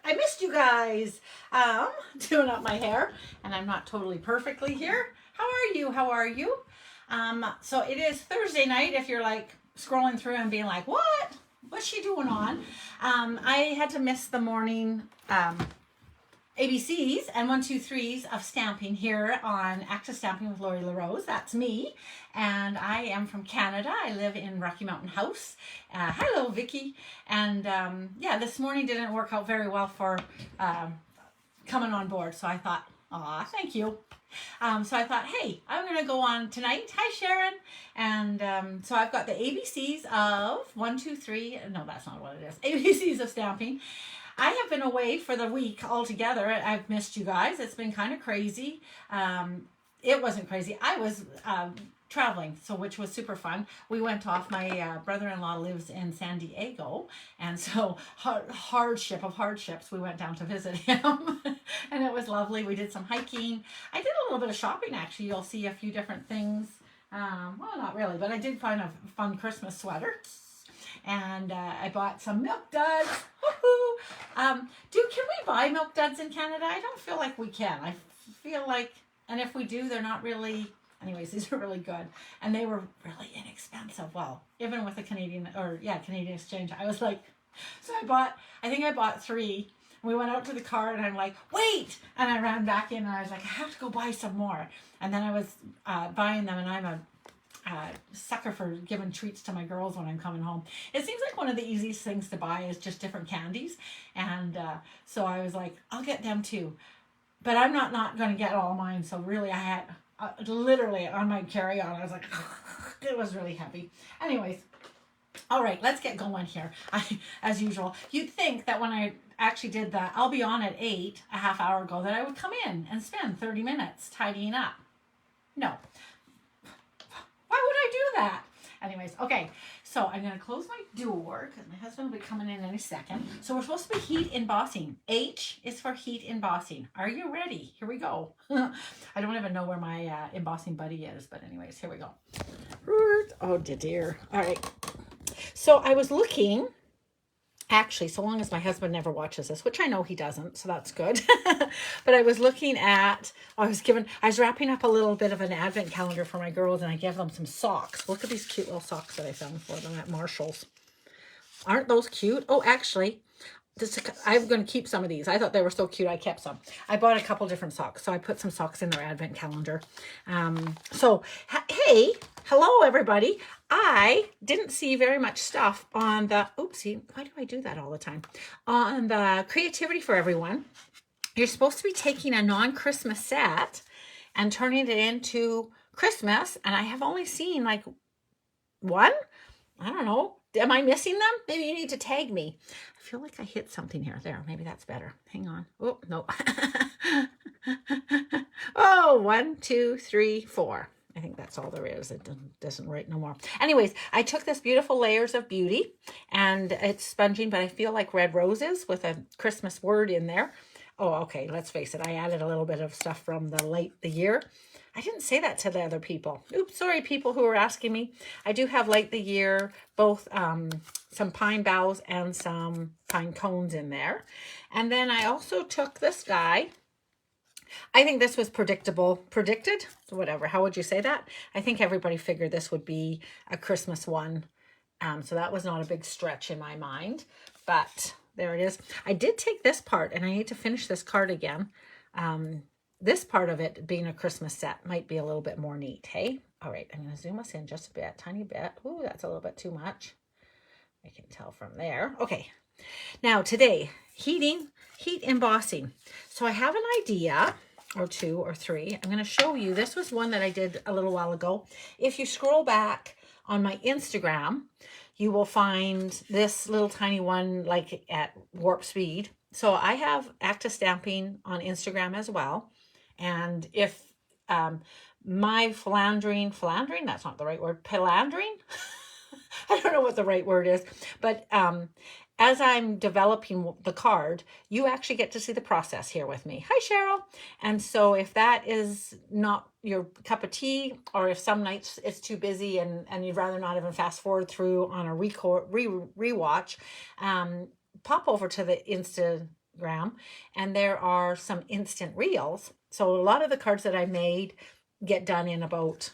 I missed you guys. Doing up my hair, and I'm not totally perfectly here. How are you? How are you? So it is Thursday night. If you're like scrolling through and being like, what? What's she doing on? I had to miss the morning ABCs and 1, 2, 3s of stamping here on Active Stamping with Lori LaRose. That's me. And I am from Canada. I live in Rocky Mountain House. Hello, Vicky. And yeah, this morning didn't work out very well for coming on board. So I thought, aw, thank you. So I thought, hey, I'm going to go on tonight. Hi, Sharon. And so I've got the ABCs of 1, 2, 3. No, that's not what it is. ABCs of stamping. I have been away for the week altogether. I've missed you guys. It's been kind of crazy. It wasn't crazy. I was traveling, so which was super fun. We went off. My brother-in-law lives in San Diego, and so hardship of hardships, we went down to visit him, and it was lovely. We did some hiking. I did a little bit of shopping, actually. You'll see a few different things. Well, not really, but I did find a fun Christmas sweater. And I bought some milk duds. Can we buy milk duds in Canada? I don't feel like we can. I feel like, and if we do, they're not really, anyways, these are really good. And they were really inexpensive. Well, even with the Canadian exchange, I was like, so I think I bought 3. We went out to the car and I'm like, wait! And I ran back in and I was like, I have to go buy some more. And then I was buying them, and I'm a sucker for giving treats to my girls when I'm coming home. It seems like one of the easiest things to buy is just different candies, and so I was like, I'll get them too, but I'm not going to get all mine. So really, I had literally on my carry-on, I was like, it was really heavy. Anyways, all right, let's get going here. As usual, you'd think that when I actually did that, I'll be on at 8 a half hour ago, that I would come in and spend 30 minutes tidying up. No. Why would I do that? Anyways, okay, so I'm going to close my door because my husband will be coming in any second. So we're supposed to be heat embossing. H is for heat embossing. Are you ready? Here we go. I don't even know where my embossing buddy is, but anyways, here we go. Oh, dear. All right. So I was looking, actually, so long as my husband never watches this, which I know he doesn't, so that's good. But I was looking at, I was wrapping up a little bit of an advent calendar for my girls, and I gave them some socks. Look at these cute little socks that I found for them at Marshall's. Aren't those cute? Oh, actually, I'm going to keep some of these. I thought they were so cute, I kept some. I bought a couple different socks, so I put some socks in their advent calendar. So, hey, hello, everybody. I didn't see very much stuff on the, oopsie, why do I do that all the time? On the Creativity for Everyone. You're supposed to be taking a non-Christmas set and turning it into Christmas, and I have only seen like one. I don't know. Am I missing them? Maybe you need to tag me. I feel like I hit something here. There, maybe that's better. Hang on. Oh, no. Oh, 1, 2, 3, 4. I think that's all there is. It doesn't write no more. Anyways, I took this beautiful Layers of Beauty, and it's sponging, but I feel like red roses with a Christmas word in there. Oh, okay, let's face it. I added a little bit of stuff from the year. I didn't say that to the other people. Oops, sorry, people who were asking me. I do have light the year, both some pine boughs and some pine cones in there. And then I also took this guy. I think this was predicted, whatever. How would you say that? I think everybody figured this would be a Christmas one. So that was not a big stretch in my mind, but there it is. I did take this part, and I need to finish this card again. This part of it being a Christmas set might be a little bit more neat, hey? All right, I'm going to zoom us in just a bit, tiny bit. Ooh, that's a little bit too much. I can tell from there. Okay, now today, heat embossing. So I have an idea, or 2 or 3. I'm going to show you. This was one that I did a little while ago. If you scroll back on my Instagram, you will find this little tiny one like at warp speed. So I have Active Stamping on Instagram as well. And if my philandering, that's not the right word, philandering? I don't know what the right word is, but as I'm developing the card, you actually get to see the process here with me. Hi, Cheryl. And so if that is not your cup of tea, or if some nights it's too busy and you'd rather not even fast forward through on a rewatch, pop over to the Instagram, and there are some instant reels. So a lot of the cards that I made get done in about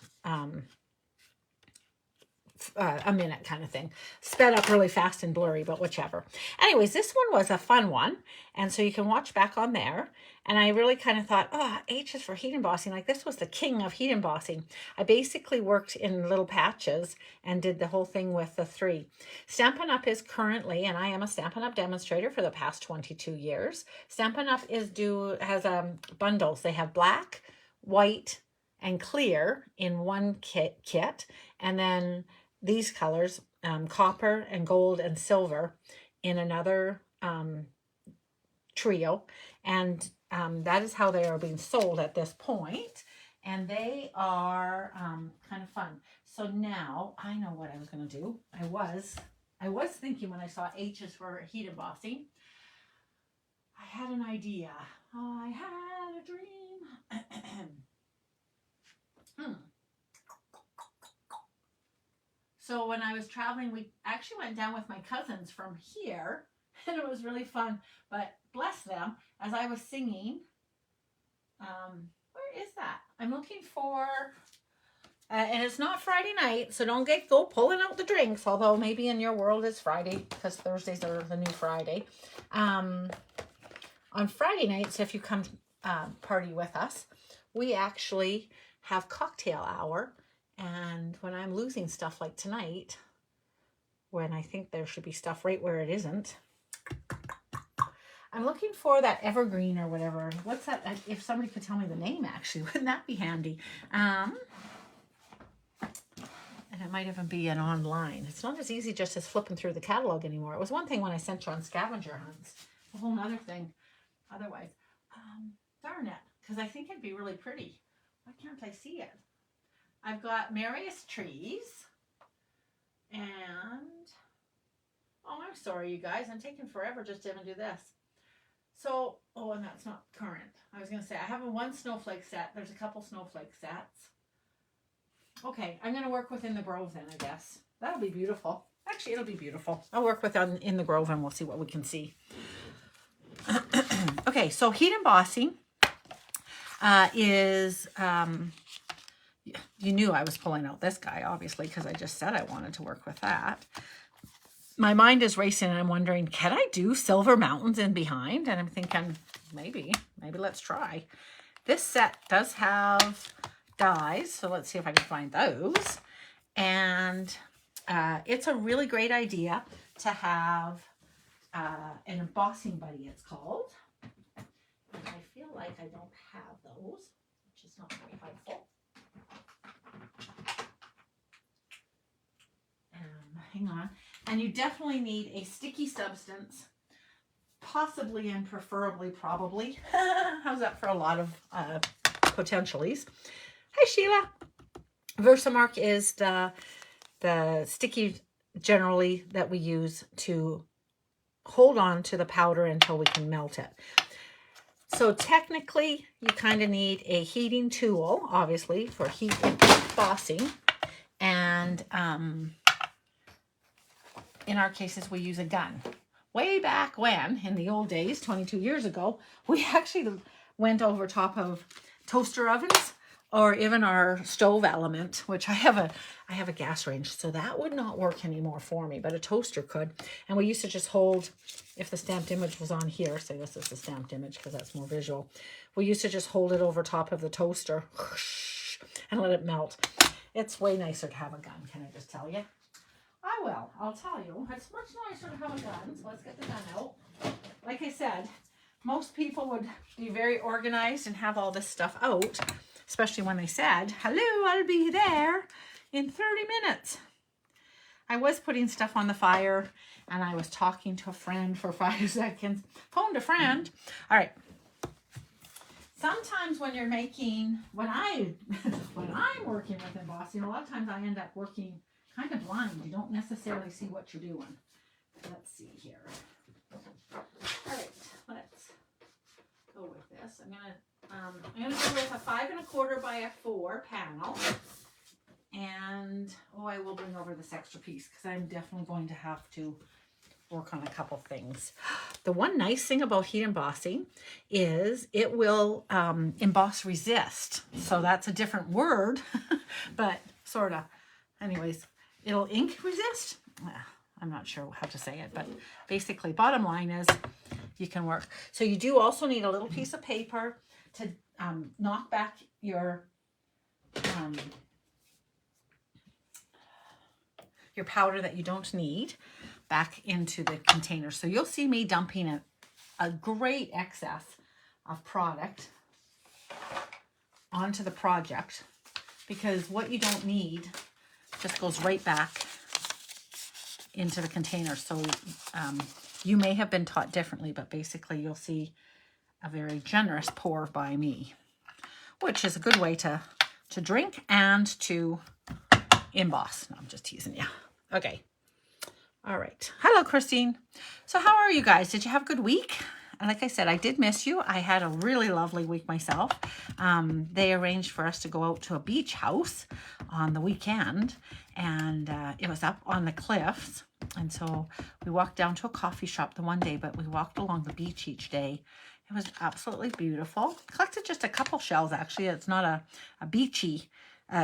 a minute kind of thing. Sped up really fast and blurry, but whichever. Anyways, this one was a fun one. And so you can watch back on there. And I really kind of thought, oh, H is for heat embossing. Like this was the king of heat embossing. I basically worked in little patches and did the whole thing with the 3. Stampin' Up! Is currently, and I am a Stampin' Up! Demonstrator for the past 22 years. Stampin' Up! Has bundles. They have black, white, and clear in one kit. And then these colors, copper and gold and silver, in another trio. And that is how they are being sold at this point. And they are kind of fun. So now I know what I was going to do. I was thinking when I saw H's for heat embossing, I had an idea. I had a dream. So when I was traveling, we actually went down with my cousins from here, and it was really fun. But bless them, as I was singing, where is that? I'm looking for, and it's not Friday night, so don't go pulling out the drinks, although maybe in your world it's Friday, because Thursdays are the new Friday. On Friday nights, if you come party with us, we actually have cocktail hour. And when I'm losing stuff like tonight, when I think there should be stuff right where it isn't, I'm looking for that evergreen or whatever. What's that? If somebody could tell me the name, actually, wouldn't that be handy? And it might even be an online. It's not as easy just as flipping through the catalog anymore. It was one thing when I sent you on scavenger hunts. A whole nother thing otherwise. Darn it, because I think it'd be really pretty. Why can't I see it? I've got Marius Trees, and, oh, I'm sorry, you guys. I'm taking forever just to even do this. So, oh, and that's not current. I was going to say, I have one snowflake set. There's a couple snowflake sets. Okay, I'm going to work within the Grove then, I guess. That'll be beautiful. Actually, it'll be beautiful. I'll work with in the Grove and we'll see what we can see. Okay, so heat embossing is... you knew I was pulling out this guy, obviously, because I just said I wanted to work with that. My mind is racing and I'm wondering, can I do silver mountains in behind? And I'm thinking, maybe let's try. This set does have dies, so let's see if I can find those. And it's a really great idea to have an embossing buddy, it's called. And I feel like I don't have those, which is not very helpful. Hang on. And you definitely need a sticky substance, possibly and preferably probably. How's that for a lot of potentialities? Hi, Sheila. Versamark is the sticky generally that we use to hold on to the powder until we can melt it. So technically, you kind of need a heating tool, obviously, for heat embossing. And in our cases, we use a gun. Way back when, in the old days, 22 years ago, we actually went over top of toaster ovens or even our stove element, which I have a gas range, so that would not work anymore for me, but a toaster could. And we used to just hold, if the stamped image was on here, say this is the stamped image because that's more visual, we used to just hold it over top of the toaster and let it melt. It's way nicer to have a gun, can I just tell you? I will. I'll tell you. It's much nicer to have a gun, so let's get the gun out. Like I said, most people would be very organized and have all this stuff out, especially when they said, hello, I'll be there in 30 minutes. I was putting stuff on the fire, and I was talking to a friend for 5 seconds. Phoned a friend. All right. Sometimes when you're making, when I'm working with embossing, a lot of times I end up working kind of blind. You don't necessarily see what you're doing. Let's see here. All right, let's go with this. I'm gonna go with a 5 1/4 by a 4 panel, and I will bring over this extra piece because I'm definitely going to have to work on a couple things. The one nice thing about heat embossing is it will emboss resist. So that's a different word, but sort of. Anyways, it'll ink resist. I'm not sure how to say it, but basically bottom line is you can work. So you do also need a little piece of paper to knock back your powder that you don't need back into the container. So you'll see me dumping a great excess of product onto the project, because what you don't need just goes right back into the container. So you may have been taught differently, but basically you'll see a very generous pour by me, which is a good way to drink and to emboss. No, I'm just teasing you. Okay. All right. Hello, Christine. So how are you guys? Did you have a good week? And like I said, I did miss you. I had a really lovely week myself. They arranged for us to go out to a beach house on the weekend, and it was up on the cliffs. And so we walked down to a coffee shop the one day, but we walked along the beach each day. It was absolutely beautiful. Collected just a couple shells, actually. It's not a beachy,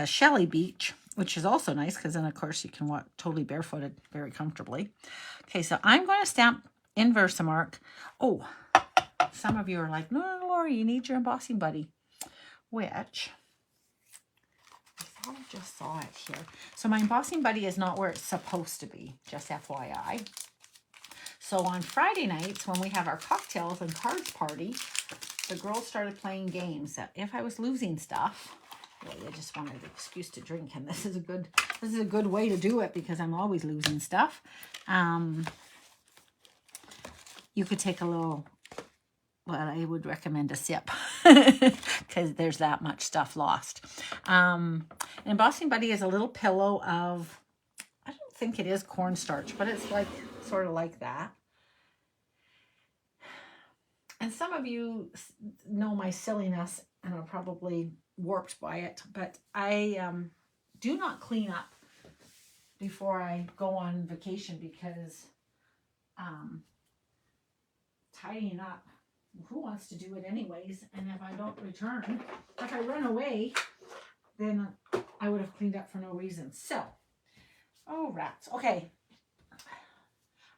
shelly beach, which is also nice because then, of course, you can walk totally barefooted very comfortably. Okay, so I'm going to stamp in Versamark. Oh, some of you are like, no, Lori, you need your embossing buddy, which I thought I just saw it here. So my embossing buddy is not where it's supposed to be, just FYI. So on Friday nights when we have our cocktails and cards party, the girls started playing games that if I was losing stuff, well, I just wanted an excuse to drink, and this is a good way to do it because I'm always losing stuff. You could take a little, well, I would recommend a sip because there's that much stuff lost. An embossing buddy is a little pillow of, I don't think it is cornstarch, but it's like sort of like that. And some of you know my silliness and are probably warped by it, but I do not clean up before I go on vacation because tidying up, who wants to do it anyways? And if I don't return, if I run away, then I would have cleaned up for no reason. So, oh rats. Okay.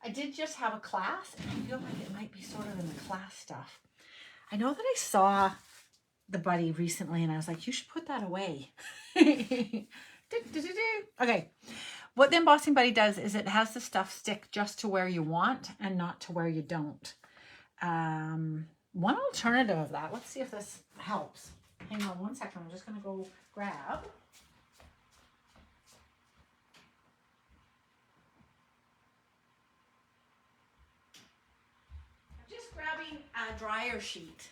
I did just have a class, and I feel like it might be sort of in the class stuff. I know that I saw the buddy recently, and I was like, you should put that away. Okay. What the embossing buddy does is it has the stuff stick just to where you want and not to where you don't. One alternative of that, let's see if this helps. Hang on one second. I'm just going to go grab. Grabbing a dryer sheet.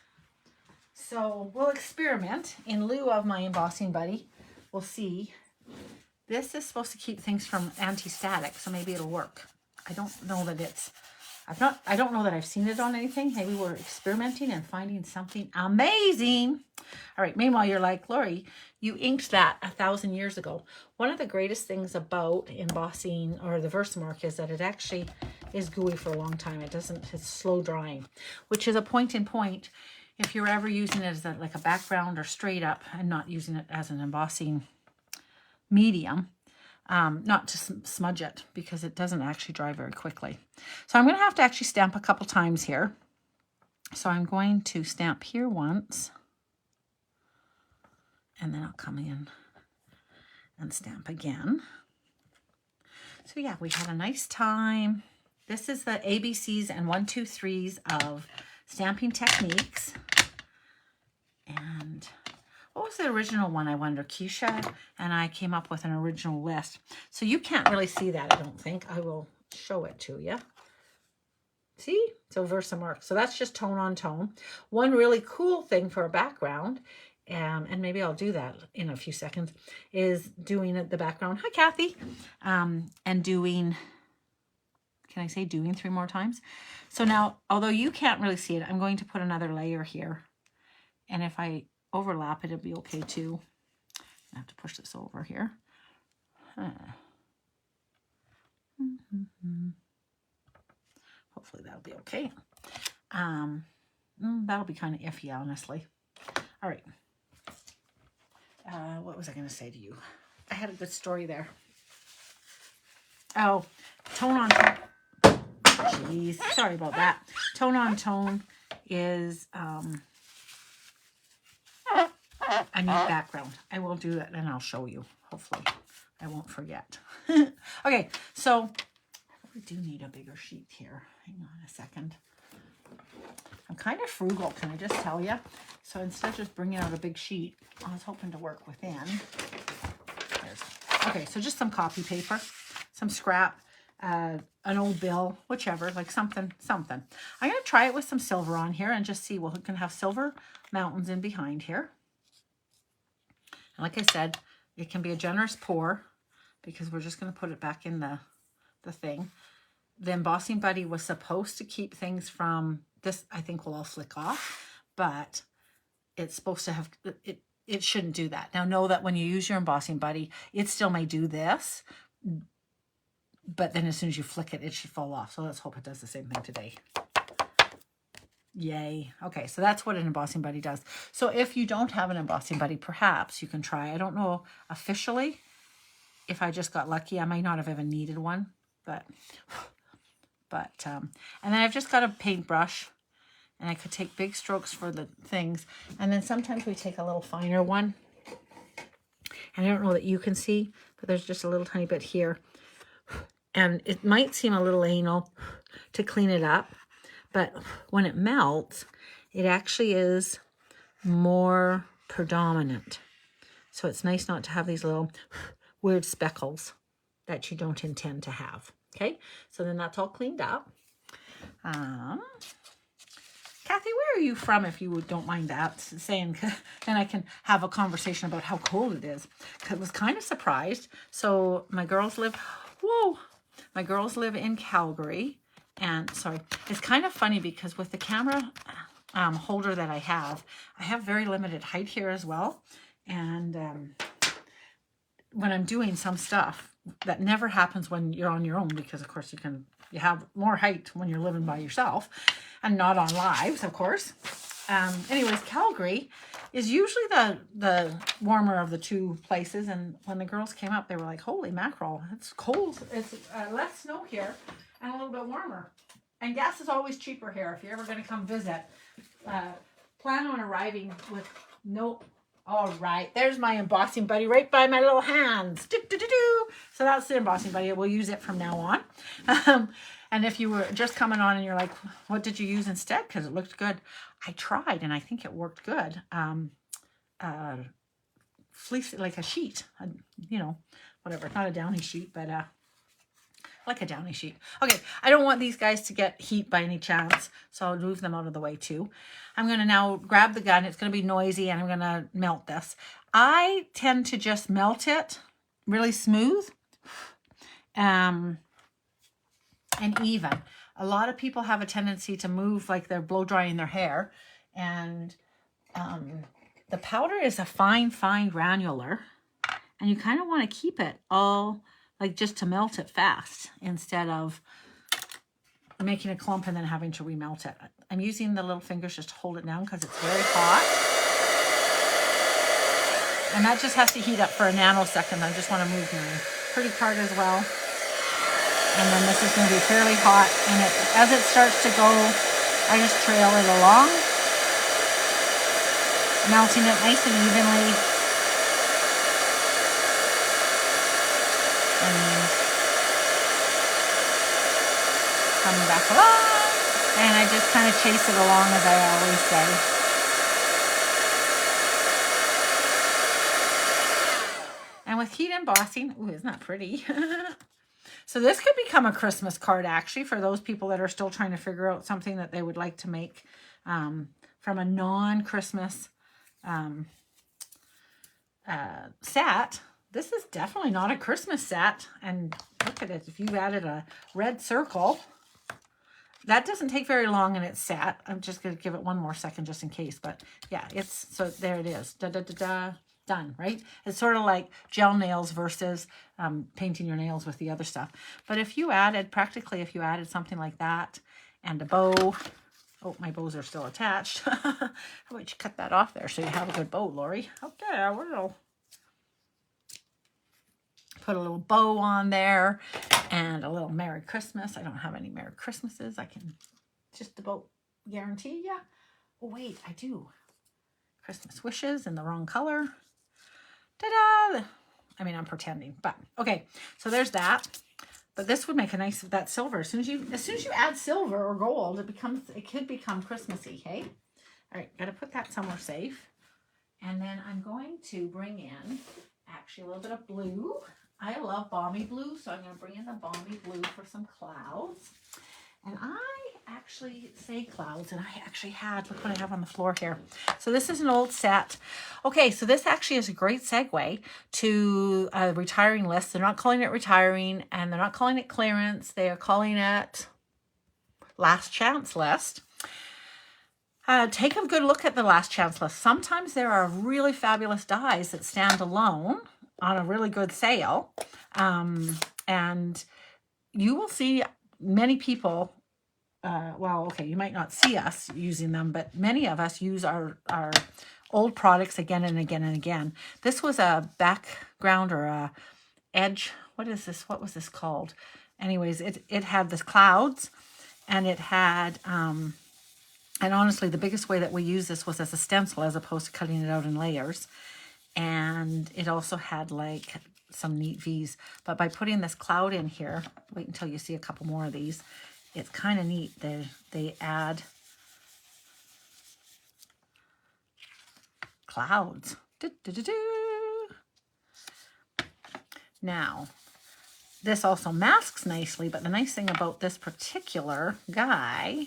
So we'll experiment in lieu of my embossing buddy. We'll see. This is supposed to keep things from anti-static, so maybe it'll work. I don't know that it's, I don't know that I've seen it on anything. Maybe we're experimenting and finding something amazing. All right, meanwhile, you're like, Lori, you inked that 1,000 years ago. One of the greatest things about embossing or the Versamark is that it actually is gooey for a long time. It's slow drying, which is a point in point if you're ever using it as like a background or straight up and not using it as an embossing medium, not to smudge it because it doesn't actually dry very quickly. So I'm going to have to actually stamp a couple times here. So I'm going to stamp here once, and then I'll come in and stamp again. So yeah, we had a nice time. This is the ABCs and 1, 2, 3s of stamping techniques. And what was the original one, I wonder? Keisha and I came up with an original list. So you can't really see that, I don't think. I will show it to you. See? So Versamark. So that's just tone on tone. One really cool thing for a background, and maybe I'll do that in a few seconds, is doing the background. Hi, Kathy. And doing, can I say doing 3 more times? So now, although you can't really see it, I'm going to put another layer here. And if I overlap it, it'll be okay too. I have to push this over here. hopefully that'll be okay. That'll be kind of iffy, honestly. All right. What was I going to say to you? I had a good story there. Oh, tone on tone. Jeez, sorry about that. Tone on tone is a neat background. I will do that and I'll show you. Hopefully I won't forget. Okay, so we do need a bigger sheet here. Hang on a second. I'm kind of frugal, can I just tell you? So instead of just bringing out a big sheet, I was hoping to work within. Okay, so just some copy paper, some scrap, an old bill, whichever, like something. I'm going to try it with some silver on here and just see. Well, we can have silver mountains in behind here. And like I said, it can be a generous pour because we're just going to put it back in the thing. The Embossing Buddy was supposed to keep things from this, I think will all flick off, but it's supposed to have, it shouldn't do that. Now know that when you use your Embossing Buddy, it still may do this, but then as soon as you flick it, it should fall off. So let's hope it does the same thing today. Yay. Okay, so that's what an Embossing Buddy does. So if you don't have an Embossing Buddy, perhaps you can try. I don't know officially if I just got lucky. I might not have even needed one, but and then I've just got a paintbrush, and I could take big strokes for the things. And then sometimes we take a little finer one. And I don't know that you can see, but there's just a little tiny bit here. And it might seem a little anal to clean it up, but when it melts, it actually is more predominant. So it's nice not to have these little weird speckles that you don't intend to have. Okay, so then that's all cleaned up. Kathy, where are you from, if you don't mind that saying? Then I can have a conversation about how cold it is. I was kind of surprised. So my girls live, my girls live in Calgary. And sorry, it's kind of funny because with the camera holder that I have very limited height here as well. And when I'm doing some stuff, that never happens when you're on your own, because of course you have more height when you're living by yourself and not on lives, of course. Anyways, Calgary is usually the warmer of the two places. And when the girls came up, they were like, holy mackerel, it's cold. It's less snow here and a little bit warmer. And gas is always cheaper here. If you're ever going to come visit, plan on arriving with no... All right, there's my Embossing Buddy right by my little hands. So that's the Embossing Buddy. We'll use it from now on. And if you were just coming on and you're like, what did you use instead? Because it looked good. I tried and I think it worked good. Fleece, like a sheet, you know, whatever. Not a downy sheet, but like a downy sheet. Okay, I don't want these guys to get heat by any chance, so I'll move them out of the way too. I'm going to now grab the gun. It's going to be noisy, and I'm going to melt this. I tend to just melt it really smooth and even. A lot of people have a tendency to move like they're blow drying their hair, and the powder is a fine granular, and you kind of want to keep it all like just to melt it fast instead of making a clump and then having to remelt it. I'm using the little fingers just to hold it down because it's very hot. And that just has to heat up for a nanosecond. I just want to move my pretty card as well. And then this is going to be fairly hot. And as it starts to go, I just trail it along, melting it nice and evenly. And coming back along, and I just kind of chase it along, as I always say. And with heat embossing, ooh, isn't that pretty? So this could become a Christmas card, actually, for those people that are still trying to figure out something that they would like to make from a non-Christmas set. This is definitely not a Christmas set. And look at it. If you added a red circle, that doesn't take very long and it's set. I'm just going to give it one more second just in case. But yeah, so there it is. Done, right? It's sort of like gel nails versus painting your nails with the other stuff. But if you added, practically if you added something like that and a bow. Oh, my bows are still attached. How about you cut that off there so you have a good bow, Lori? Okay, I will. Put a little bow on there and a little Merry Christmas. I don't have any Merry Christmases. I can just about guarantee ya. Oh, wait, I do. Christmas wishes in the wrong color. Ta-da! I mean, I'm pretending, but okay. So there's that. But this would make a nice, that silver. As soon as you add silver or gold, it could become Christmassy, hey? All right, gotta put that somewhere safe. And then I'm going to bring in actually a little bit of blue. I love balmy blue, so I'm gonna bring in the balmy blue for some clouds. And I actually say clouds, and I actually had, look what I have on the floor here. So this is an old set. Okay, so this actually is a great segue to a retiring list. They're not calling it retiring, and they're not calling it clearance. They are calling it last chance list. Take a good look at the last chance list. Sometimes there are really fabulous dies that stand alone on a really good sale. And you will see many people, well, okay, you might not see us using them, but many of us use our old products again and again and again. This was a background or a edge. What is this? What was this called? Anyways, it had the clouds, and it had, and honestly, the biggest way that we use this was as a stencil as opposed to cutting it out in layers. And it also had like some neat V's. But by putting this cloud in here, wait until you see a couple more of these. It's kind of neat. They add clouds. Now, this also masks nicely, but the nice thing about this particular guy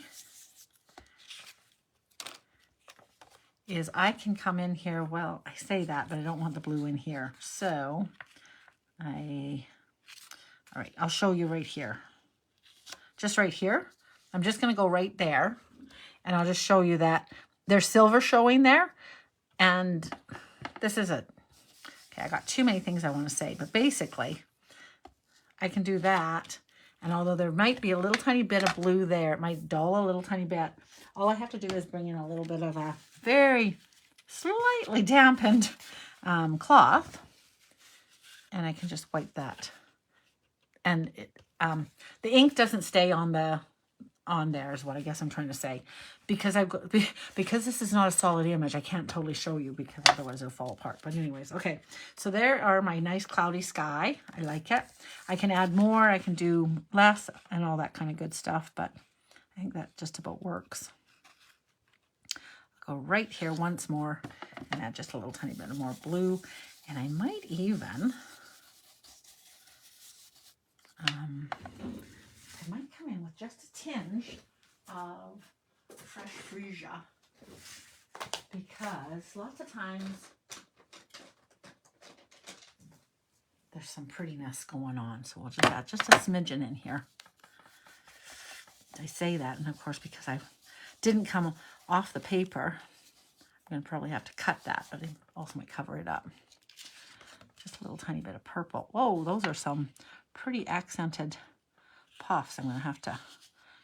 is I can come in here. Well, I say that, but I don't want the blue in here. So all right, I'll show you right here. Just right here. I'm just going to go right there, and I'll just show you that there's silver showing there. And this is it. Okay, I got too many things I want to say, but basically I can do that. And although there might be a little tiny bit of blue there, it might dull a little tiny bit. All I have to do is bring in a little bit of a very slightly dampened cloth, and I can just wipe that. And the ink doesn't stay on there is what I guess I'm trying to say, because because this is not a solid image, I can't totally show you because otherwise it'll fall apart. But anyways, okay, so there are my nice cloudy sky. I like it. I can add more, I can do less, and all that kind of good stuff, but I think that just about works. I'll go right here once more and add just a little tiny bit of more blue, and I might even I might come in with just a tinge of fresh freesia, because lots of times there's some prettiness going on. So we'll just add just a smidgen in here. I say that, and of course, because I didn't come off the paper, I'm going to probably have to cut that, but I also might cover it up. Just a little tiny bit of purple. Whoa, those are some pretty accented puffs. I'm going to have to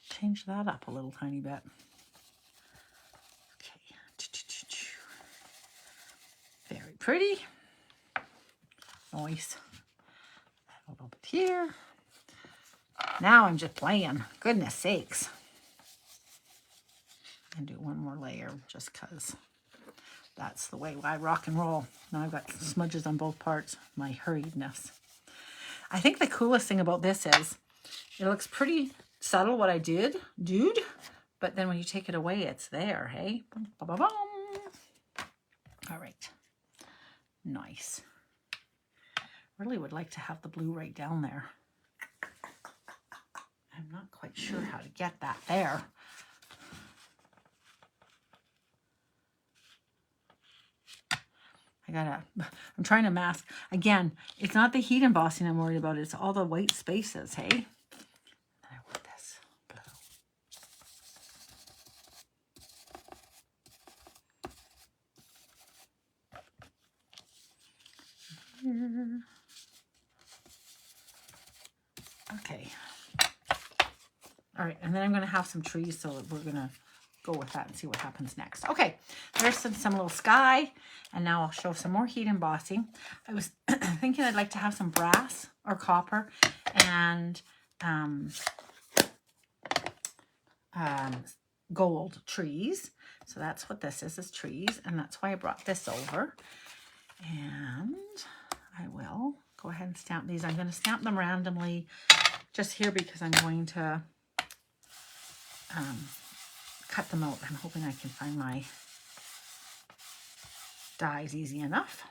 change that up a little tiny bit. Okay. Very pretty. Nice. A little bit here. Now I'm just playing. Goodness sakes. And do one more layer just because that's the way I rock and roll. Now I've got smudges on both parts. My hurriedness. I think the coolest thing about this is it looks pretty subtle what I did, dude. But then when you take it away, it's there, hey? Ba-ba-bum. All right. Nice. Really would like to have the blue right down there. I'm not quite sure how to get that there. I'm trying to mask. Again, it's not the heat embossing I'm worried about. It's all the white spaces, hey? I want this blue. Okay. All right, and then I'm going to have some trees, so we're going to go with that and see what happens next. Okay, there's some little sky, and now I'll show some more heat embossing. I was thinking I'd like to have some brass or copper and gold trees. So that's what this is trees, and that's why I brought this over. And I will go ahead and stamp these. I'm going to stamp them randomly just here because I'm going to cut them out. I'm hoping I can find my dies easy enough.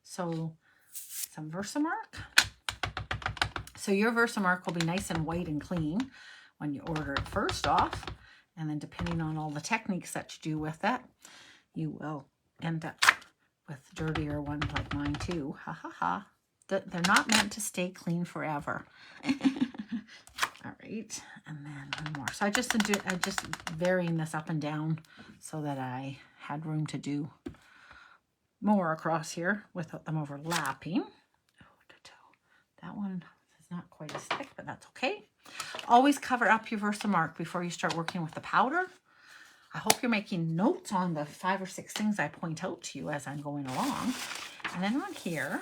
So some Versamark. So your Versamark will be nice and white and clean when you order it first off. And then depending on all the techniques that you do with it, you will end up with dirtier ones like mine too. Ha ha ha. They're not meant to stay clean forever. All right, and then one more. So I just varying this up and down so that I had room to do more across here without them overlapping. That one is not quite as thick, but that's okay. Always cover up your Versamark before you start working with the powder. I hope you're making notes on the 5 or 6 things I point out to you as I'm going along. And then on here,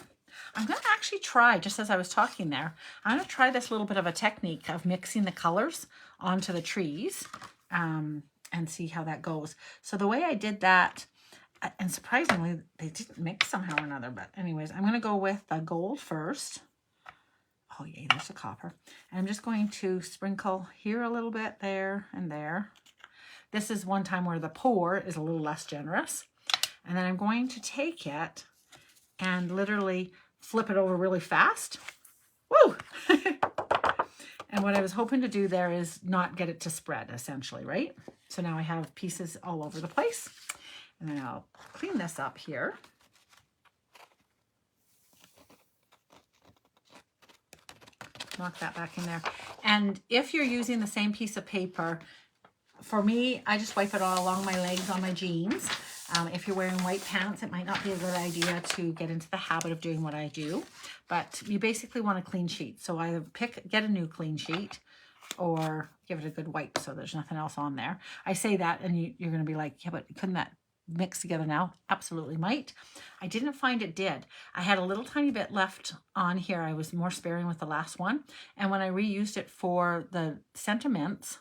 I'm going to actually try, just as I was talking there, I'm going to try this little bit of a technique of mixing the colors onto the trees and see how that goes. So the way I did that, and surprisingly, they didn't mix somehow or another, but anyways, I'm going to go with the gold first. Oh yay, there's the copper. And I'm just going to sprinkle here a little bit, there and there. This is one time where the pour is a little less generous. And then I'm going to take it and literally flip it over really fast. Woo! And what I was hoping to do there is not get it to spread, essentially, right? So now I have pieces all over the place. And then I'll clean this up here. Knock that back in there. And if you're using the same piece of paper, for me, I just wipe it all along my legs on my jeans. If you're wearing white pants, it might not be a good idea to get into the habit of doing what I do. But you basically want a clean sheet. So either get a new clean sheet or give it a good wipe so there's nothing else on there. I say that and you're going to be like, yeah, but couldn't that mix together now? Absolutely might. I didn't find it did. I had a little tiny bit left on here. I was more sparing with the last one. And when I reused it for the sentiments,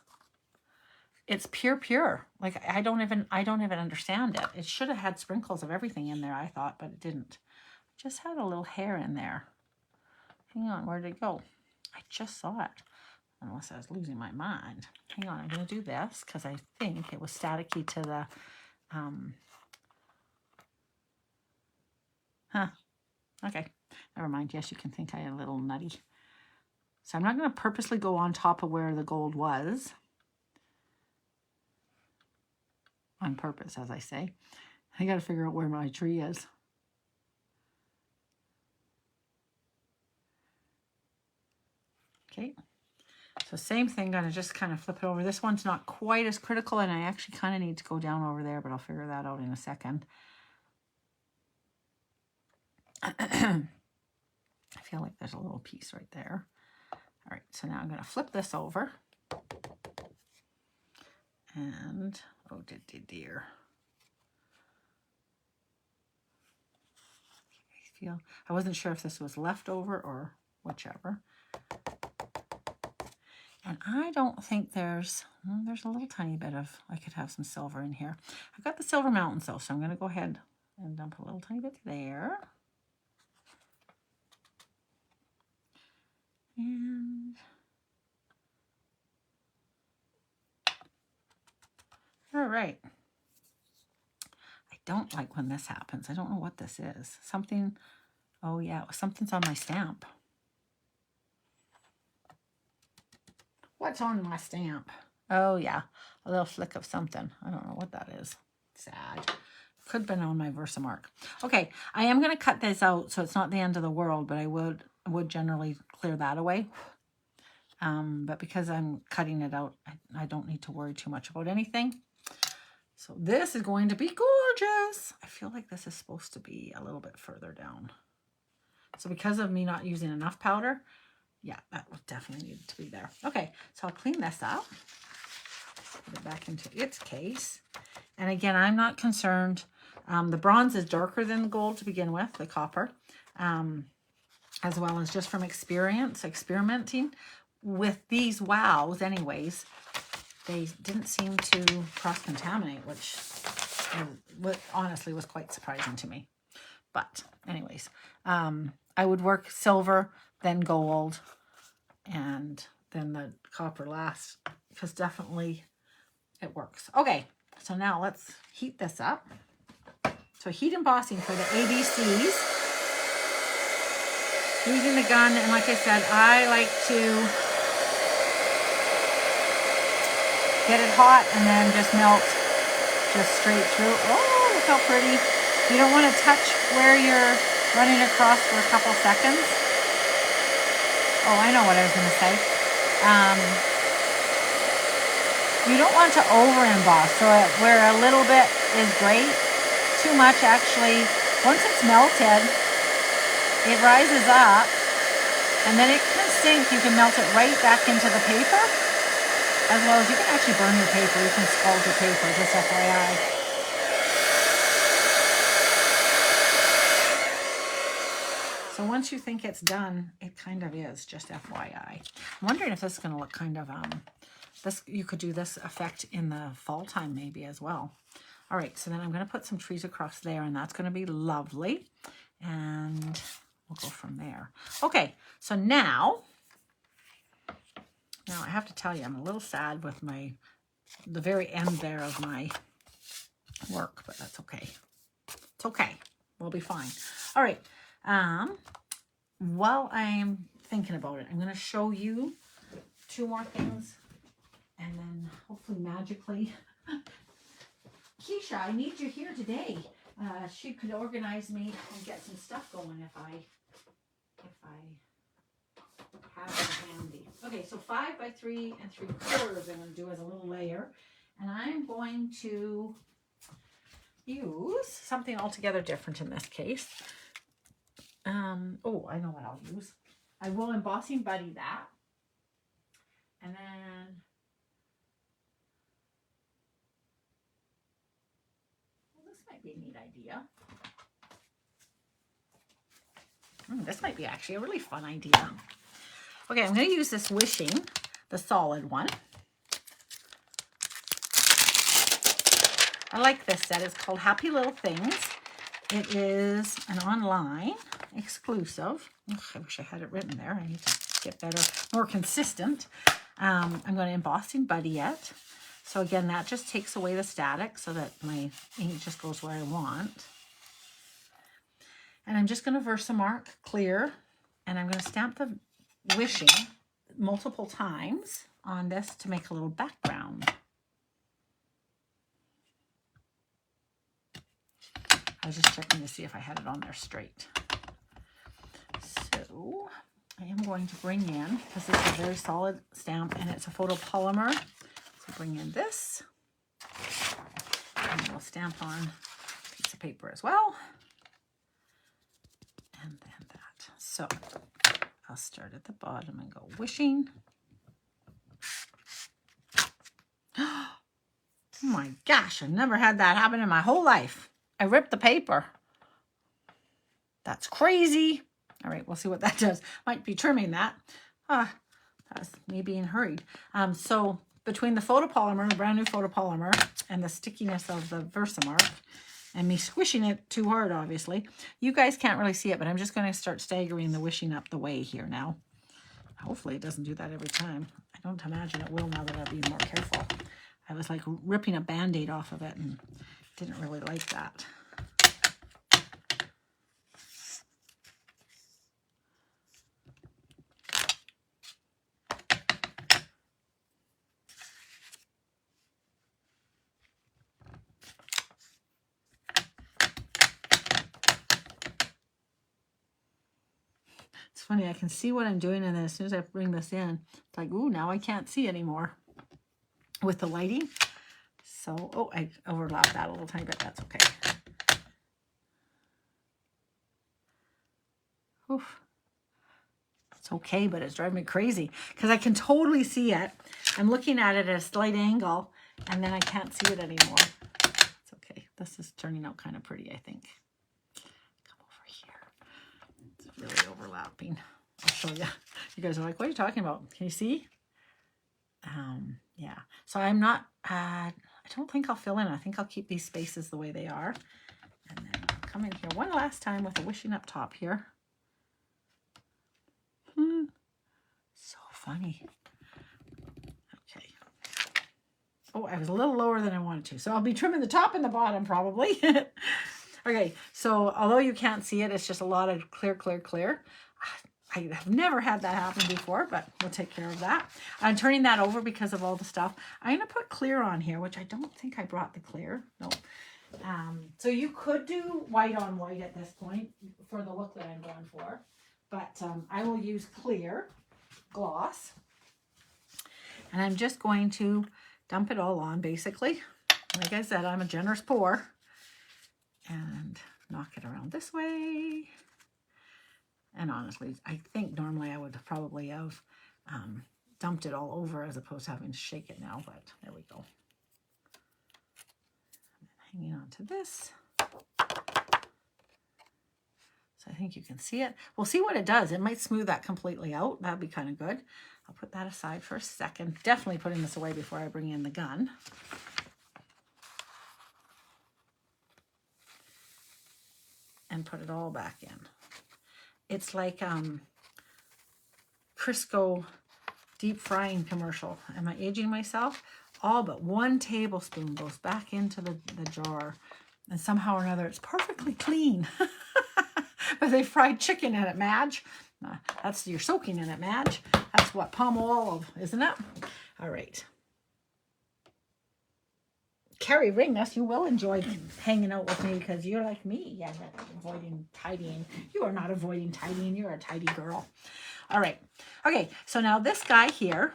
it's pure. Like I don't even understand it. It should have had sprinkles of everything in there, I thought, but it didn't. It just had a little hair in there. Hang on, where did it go? I just saw it. Unless I was losing my mind. Hang on, I'm going to do this because I think it was staticky to the okay, never mind. Yes, you can think I am a little nutty. So I'm not going to purposely go on top of where the gold was. On purpose, as I say. I got to figure out where my tree is. Okay. So same thing, gonna just kind of flip it over. This one's not quite as critical, and I actually kind of need to go down over there, but I'll figure that out in a second. I feel like there's a little piece right there. All right, so now I'm gonna flip this over. And, oh dear. I wasn't sure if this was leftover or whichever. And I don't think there's a little tiny bit of, I could have some silver in here. I've got the silver mountains though, so I'm going to go ahead and dump a little tiny bit there. And all right. I don't like when this happens. I don't know what this is. Something, oh yeah, something's on my stamp. What's on my stamp? Oh yeah, a little flick of something. I don't know what that is. Sad. Could have been on my Versamark. Okay, I am going to cut this out so it's not the end of the world, but I would generally clear that away. But because I'm cutting it out, I don't need to worry too much about anything. So this is going to be gorgeous. I feel like this is supposed to be a little bit further down. So because of me not using enough powder, Yeah, that definitely needed to be there. Okay, so I'll clean this up. Put it back into its case. And again, I'm not concerned. The bronze is darker than the gold to begin with, the copper, as well as just from experimenting with these wows anyways. They didn't seem to cross-contaminate, which honestly was quite surprising to me. But anyways, I would work silver, then gold, and then the copper last, because definitely it works. Okay, so now let's heat this up. So heat embossing for the ABCs. Using the gun, and like I said, I like to get it hot and then just melt just straight through. Oh, look how pretty. You don't want to touch where you're running across for a couple seconds. Oh, I know what I was going to say. You don't want to over emboss, so where a little bit is great. Too much actually, once it's melted, it rises up and then it can sink. You can melt it right back into the paper, as well as you can actually burn your paper. You can scald your paper, just FYI. So once you think it's done, it kind of is, just FYI. I'm wondering if this is going to look kind of, you could do this effect in the fall time maybe as well. All right, so then I'm going to put some trees across there, and that's going to be lovely. And we'll go from there. Okay, so now I have to tell you, I'm a little sad with the very end there of my work, but that's okay. It's okay. We'll be fine. All right. While I'm thinking about it, I'm going to show you two more things, and then hopefully magically... Keisha, I need you here today. She could organize me and get some stuff going if I have it handy. Okay, so 5 by 3 3/4 I'm going to do as a little layer, and I'm going to use something altogether different in this case. Oh, I know what I'll use. I will Embossing Buddy that, and then might be a neat idea. This might be actually a really fun idea. Okay, I'm going to use this wishing, the solid one. I like this set. It's called Happy Little Things. It is an online exclusive. Ugh, I wish I had it written there. I need to get better, more consistent. I'm going to Embossing Buddy it. So again, that just takes away the static so that my ink just goes where I want. And I'm just going to Versamark clear, and I'm going to stamp the wishing multiple times on this to make a little background. I was just checking to see if I had it on there straight. So I am going to bring in, because this is a very solid stamp and it's a photopolymer, so bring in this, and we'll stamp on a piece of paper as well, and then that. So I'll start at the bottom and go wishing. Oh my gosh, I've never had that happen in my whole life. I ripped the paper. That's crazy. All right, we'll see what that does. Might be trimming that. That's me being hurried. So between the photopolymer, the brand new photopolymer, and the stickiness of the Versamark, and me squishing it too hard, obviously, you guys can't really see it, but I'm just going to start staggering the wishing up the way here now. Hopefully it doesn't do that every time. I don't imagine it will now that I'll be more careful. I was like ripping a Band-Aid off of it and didn't really like that. It's funny, I can see what I'm doing, and then as soon as I bring this in, it's like, ooh, now I can't see anymore with the lighting. So, oh, I overlapped that a little tiny bit. That's okay. Oof. It's okay, but it's driving me crazy because I can totally see it. I'm looking at it at a slight angle and then I can't see it anymore. It's okay. This is turning out kind of pretty, I think. Come over here. It's really overlapping. I'll show you. You guys are like, what are you talking about? Can you see? Yeah. So I'm not, I don't think I'll fill in. I think I'll keep these spaces the way they are. And then I'll come in here one last time with a wishing up top here. So funny. Okay. Oh, I was a little lower than I wanted to. So I'll be trimming the top and the bottom probably. Okay, so although you can't see it, it's just a lot of clear, clear, clear. I have never had that happen before, but we'll take care of that. I'm turning that over because of all the stuff. I'm going to put clear on here, which I don't think I brought the clear. No. So you could do white on white at this point for the look that I'm going for. But I will use clear gloss. And I'm just going to dump it all on, basically. Like I said, I'm a generous pour. And knock it around this way. And honestly, I think normally I would probably have dumped it all over as opposed to having to shake it now, but there we go. Hanging on to this. So I think you can see it. We'll see what it does. It might smooth that completely out. That'd be kind of good. I'll put that aside for a second. Definitely putting this away before I bring in the gun. And put it all back in. It's like Crisco deep frying commercial. Am I aging myself? All but 1 tablespoon goes back into the jar. And somehow or another, it's perfectly clean. But they fried chicken in it, Madge. That's, you're soaking in it, Madge. That's what palm oil, isn't it? All right. Carrie Ringness, you will enjoy hanging out with me because you're like me. Yeah, avoiding tidying. You are not avoiding tidying. You're a tidy girl. All right. Okay, so now this guy here,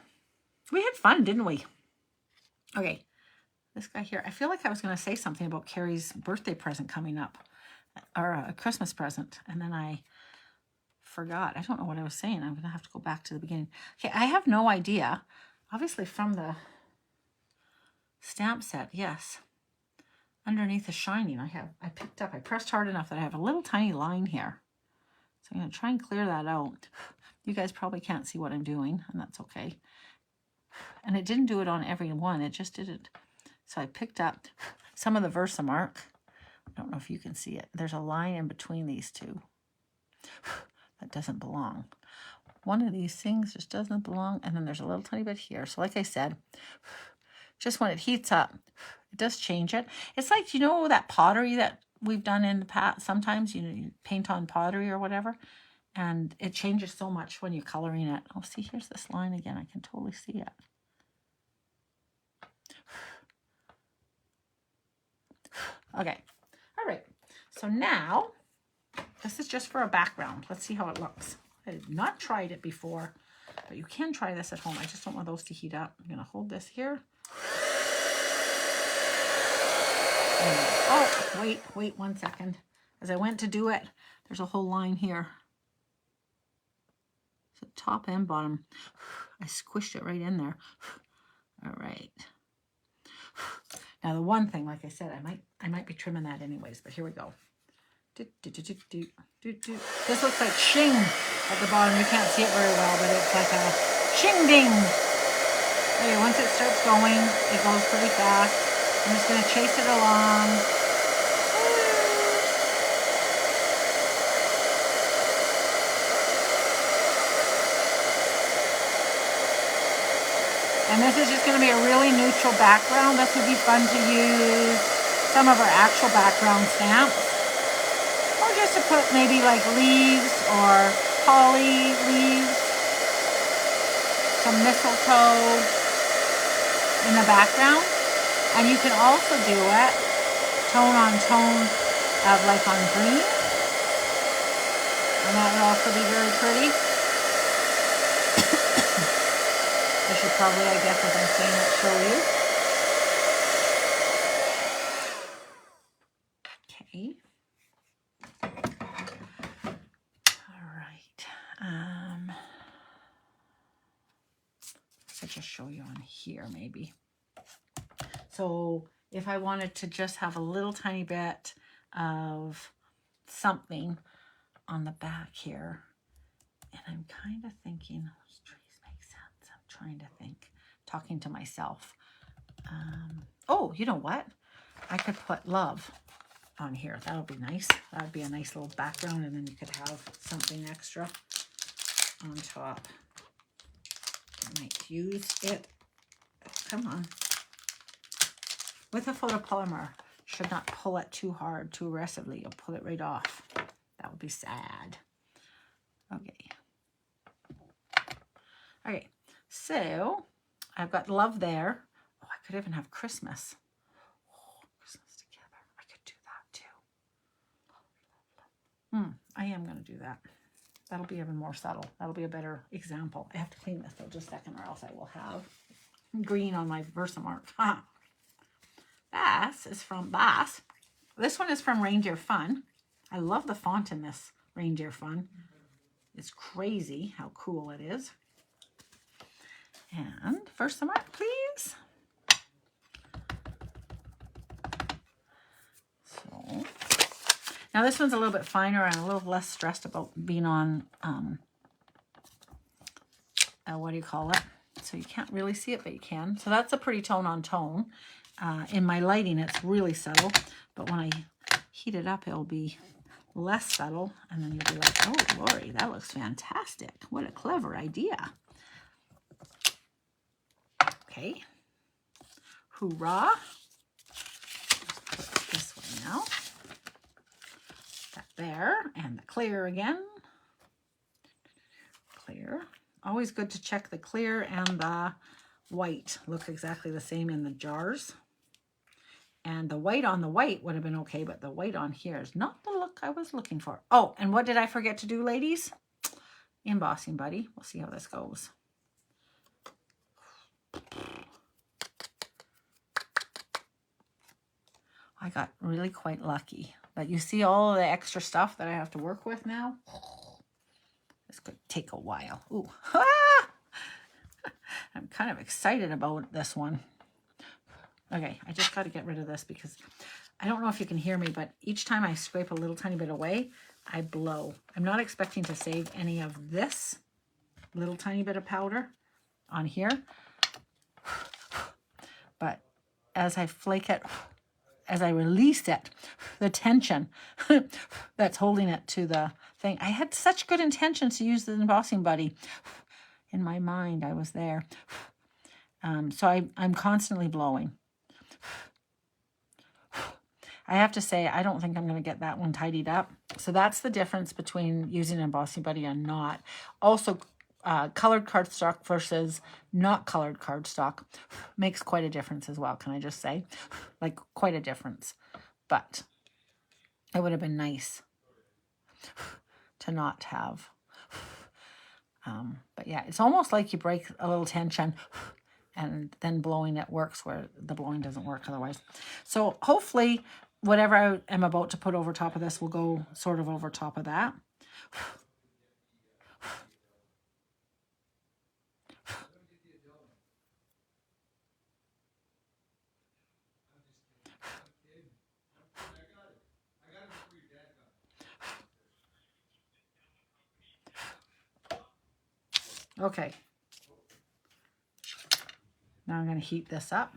we had fun, didn't we? Okay, this guy here, I feel like I was going to say something about Carrie's birthday present coming up, or a Christmas present, and then I forgot. I don't know what I was saying. I'm going to have to go back to the beginning. Okay, I have no idea. Obviously from the stamp set, yes. Underneath the shining, I pressed hard enough that I have a little tiny line here. So I'm going to try and clear that out. You guys probably can't see what I'm doing, and that's okay. And it didn't do it on every one, it just did it. So I picked up some of the Versamark. I don't know if you can see it. There's a line in between these two. That doesn't belong. One of these things just doesn't belong, and then there's a little tiny bit here. So like I said, just when it heats up, it does change it. It's like, you know, that pottery that we've done in the past. Sometimes, you know, you paint on pottery or whatever, and it changes so much when you're coloring it. Oh, see, here's this line again. I can totally see it. Okay. All right. So now, this is just for a background. Let's see how it looks. I have not tried it before, but you can try this at home. I just don't want those to heat up. I'm going to hold this here. And, oh, wait 1 second. As I went to do it, there's a whole line here. So top and bottom. I squished it right in there. All right. Now the one thing, like I said, I might be trimming that anyways, but here we go. This looks like shing at the bottom. You can't see it very well, but it's like a shing ding. Okay, once it starts going, it goes pretty fast. I'm just going to chase it along. And this is just going to be a really neutral background. This would be fun to use some of our actual background stamps. Or just to put maybe like leaves or holly leaves. Some mistletoe in the background. And you can also do it tone on tone of like on green. And that would also be very pretty. I should probably, I guess, as I'm saying it, show you. Okay. All right. here maybe. So if I wanted to just have a little tiny bit of something on the back here, and I'm kind of thinking, those trees make sense. I'm trying to think, talking to myself. Oh, you know what? I could put love on here. That would be nice. That would be a nice little background, and then you could have something extra on top. I might use it. Oh, come on. With a photopolymer, should not pull it too hard, too aggressively. You'll pull it right off. That would be sad. Okay. Okay, so I've got love there. Oh, I could even have Christmas. Oh, Christmas together. I could do that too. I am going to do that. That'll be even more subtle. That'll be a better example. I have to clean this though just a second, or else I will have green on my Versamark. This is from Bass. This one is from Reindeer Fun. I love the font in this Reindeer Fun. It's crazy how cool it is. And Versamark, please. So now this one's a little bit finer and a little less stressed about being on, what do you call it? So you can't really see it, but you can. So that's a pretty tone on tone. In my lighting, it's really subtle, but when I heat it up, it'll be less subtle, and then you'll be like, oh, Lori, that looks fantastic. What a clever idea. Okay. Hoorah. Just put it this way now. That there, and the clear again. Clear. Always good to check the clear and the white look exactly the same in the jars. And the white on the white would have been okay, but the white on here is not the look I was looking for. Oh, and what did I forget to do, ladies? Embossing buddy. We'll see how this goes. I got really quite lucky. But you see all the extra stuff that I have to work with now? This could take a while. Ooh. I'm kind of excited about this one. Okay, I just got to get rid of this because I don't know if you can hear me, but each time I scrape a little tiny bit away, I blow. I'm not expecting to save any of this little tiny bit of powder on here. But as I flake it, as I release it, the tension that's holding it to the thing. I had such good intentions to use the embossing buddy. In my mind, I was there. So I'm constantly blowing. I have to say, I don't think I'm going to get that one tidied up. So that's the difference between using an embossing buddy and not. Also, colored cardstock versus not colored cardstock makes quite a difference as well. Can I just say? Like, quite a difference. But it would have been nice to not have. But yeah, it's almost like you break a little tension and then blowing it works where the blowing doesn't work otherwise. So hopefully whatever I am about to put over top of this will go sort of over top of that. Okay. Now I'm going to heat this up.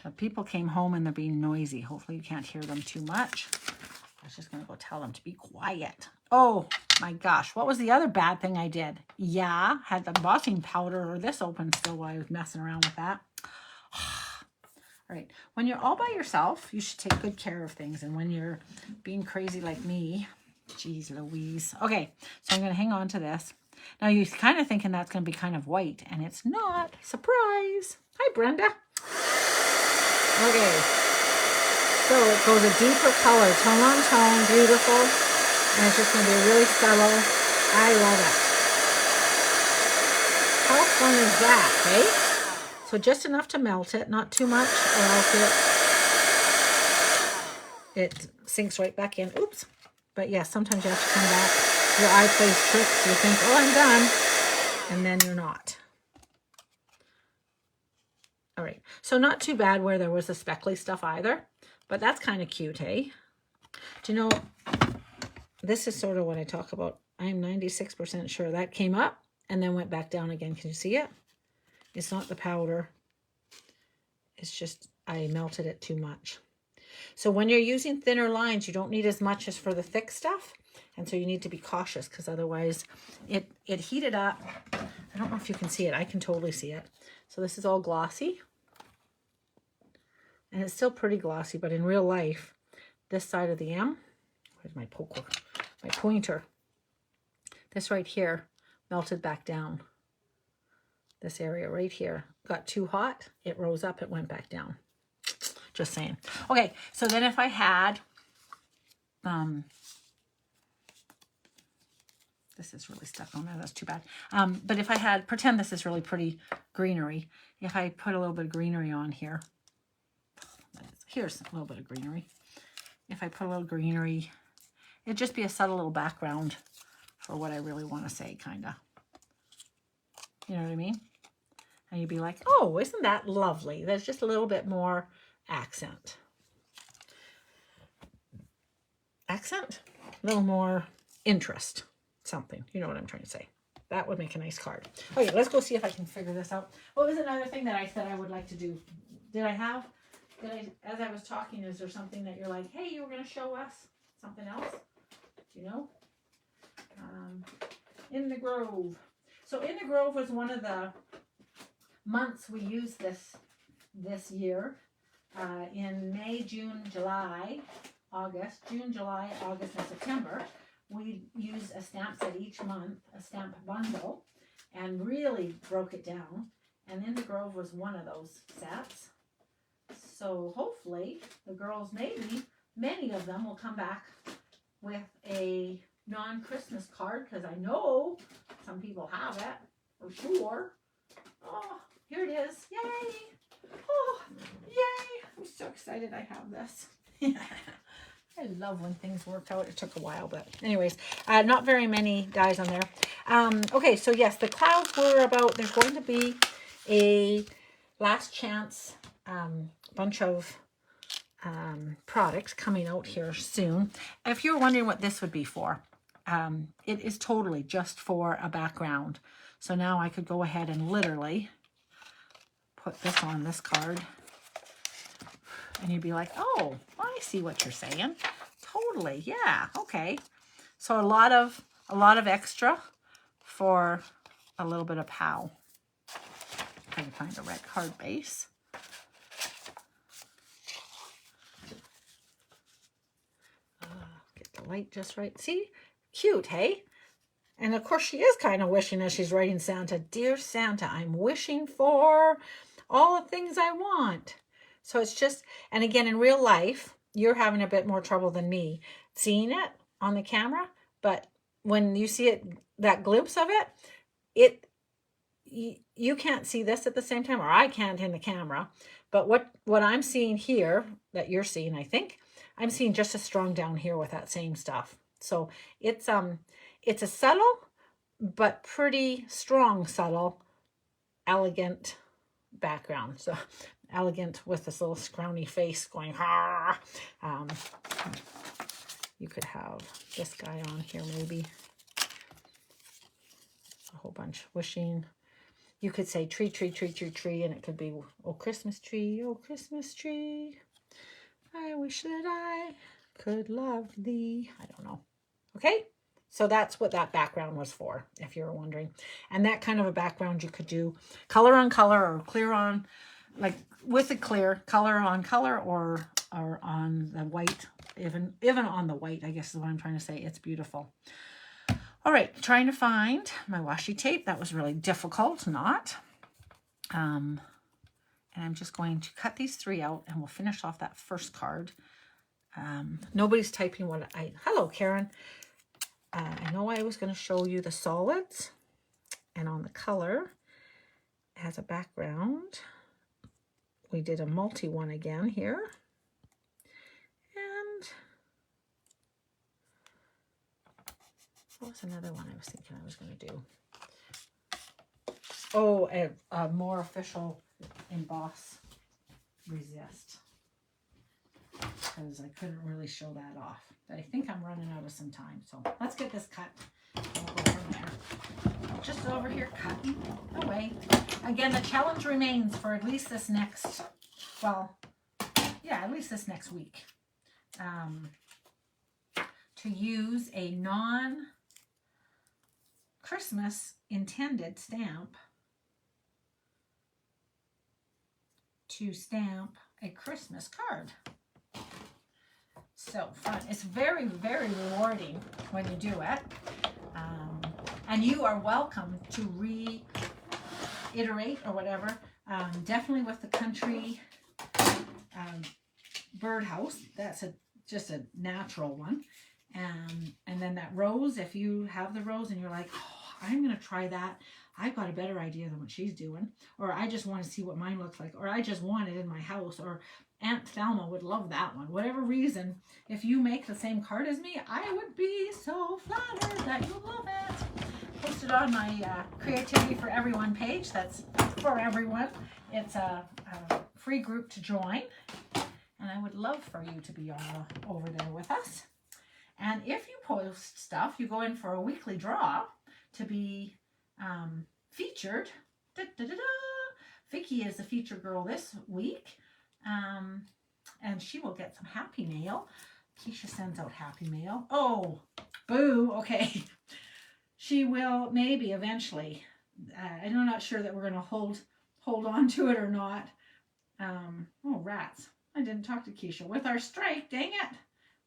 The people came home and they're being noisy. Hopefully you can't hear them too much. I was just going to go tell them to be quiet. Oh my gosh. What was the other bad thing I did? Yeah, had the embossing powder or this open still while I was messing around with that. All right. When you're all by yourself, you should take good care of things. And when you're being crazy like me, geez Louise. Okay, so I'm going to hang on to this. Now you're kind of thinking that's going to be kind of white, and it's not. Surprise. Hi, Brenda. Okay, so it goes a deeper color, tone on tone, beautiful, and it's just going to be really subtle. I love it. How fun is that, eh? So just enough to melt it, not too much, or else it sinks right back in. Oops. But yeah, sometimes you have to come back. Your eye plays tricks. You think, oh, I'm done. And then you're not. So not too bad where there was the speckly stuff either, but that's kind of cute, hey? Do you know, this is sort of what I talk about. I'm 96% sure that came up and then went back down again. Can you see it? It's not the powder. It's just I melted it too much. So when you're using thinner lines, you don't need as much as for the thick stuff. And so you need to be cautious because otherwise it heated up. I don't know if you can see it. I can totally see it. So this is all glossy. And it's still pretty glossy, but in real life, this side of the M, where's my poker? My pointer. This right here melted back down. This area right here got too hot. It rose up, it went back down. Just saying. Okay, so then if I had, this is really stuck on there, that's too bad. But if I had, pretend this is really pretty greenery. If I put a little bit of greenery on here, here's a little bit of greenery. If I put a little greenery, it'd just be a subtle little background for what I really want to say, kind of. You know what I mean? And you'd be like, oh, isn't that lovely? There's just a little bit more accent. Accent? A little more interest. Something. You know what I'm trying to say. That would make a nice card. Okay, let's go see if I can figure this out. What was another thing that I said I would like to do? As I was talking, is there something that you're like, hey, you were going to show us something else? Do you know? In the Grove. So In the Grove was one of the months we used this year. In May, June, July, August, June, July, August, and September, we used a stamp set each month, a stamp bundle, and really broke it down. And In the Grove was one of those sets. So hopefully the girls, maybe many of them, will come back with a non-Christmas card, because I know some people have it for sure. Oh, here it is. Yay! Oh, yay! I'm so excited I have this. I love when things work out. It took a while, but anyways, not very many dies on there. Okay, so yes, the clouds were about, there's going to be a last chance bunch of products coming out here soon. If you're wondering what this would be for, it is totally just for a background. So now I could go ahead and literally put this on this card. And you'd be like, oh, I see what you're saying. Totally, yeah, okay. So a lot of extra for a little bit of pow. If I can find a red card base. Get the light just right. See? Cute, hey? And of course she is kind of wishing as she's writing Santa, dear Santa, I'm wishing for all the things I want. So it's just, and again, in real life, you're having a bit more trouble than me seeing it on the camera. But when you see it, that glimpse of it, you can't see this at the same time, or I can't in the camera. But what I'm seeing here, that you're seeing, I think, I'm seeing just as strong down here with that same stuff. So it's a subtle, but pretty strong, subtle, elegant background. So elegant with this little scrawny face going, ha. You could have this guy on here, maybe. A whole bunch wishing. You could say tree, tree, tree, tree, tree, and it could be, oh, Christmas tree, oh, Christmas tree. I wish that I could love thee. I don't know. Okay? So that's what that background was for, if you're wondering. And that kind of a background you could do color on color or clear on, like with a clear, color on color, or on the white, even on the white, I guess is what I'm trying to say. It's beautiful. All right, trying to find my washi tape. That was really difficult, not. And I'm just going to cut these three out and we'll finish off that first card. Nobody's typing what hello, Karen. I know I was going to show you the solids, and on the color as a background, we did a multi one again here. And what was another one I was thinking I was going to do? Oh, a more official emboss resist, because I couldn't really show that off. But I think I'm running out of some time. So let's get this cut. We'll go from there. Just over here cutting away. Again, the challenge remains for at least this next, well, yeah, at least this next week. To use a non-Christmas intended stamp to stamp a Christmas card. So fun. It's very, very rewarding when you do it. And you are welcome to reiterate or whatever. Definitely with the country birdhouse. That's just a natural one. And then that rose, if you have the rose and you're like, oh, I'm going to try that. I've got a better idea than what she's doing. Or I just want to see what mine looks like. Or I just want it in my house. Or Aunt Thelma would love that one. Whatever reason, if you make the same card as me, I would be so flattered that you love it. Post it on my Creativity for Everyone page. That's for everyone. It's a free group to join. And I would love for you to be over there with us. And if you post stuff, you go in for a weekly draw to be featured. Da, da, da, da. Vicky is the feature girl this week. And she will get some happy mail. Keisha sends out happy mail. Oh, boo. Okay. She will maybe eventually. I'm not sure that we're going to hold on to it or not. Oh, rats. I didn't talk to Keisha. With our strike, dang it.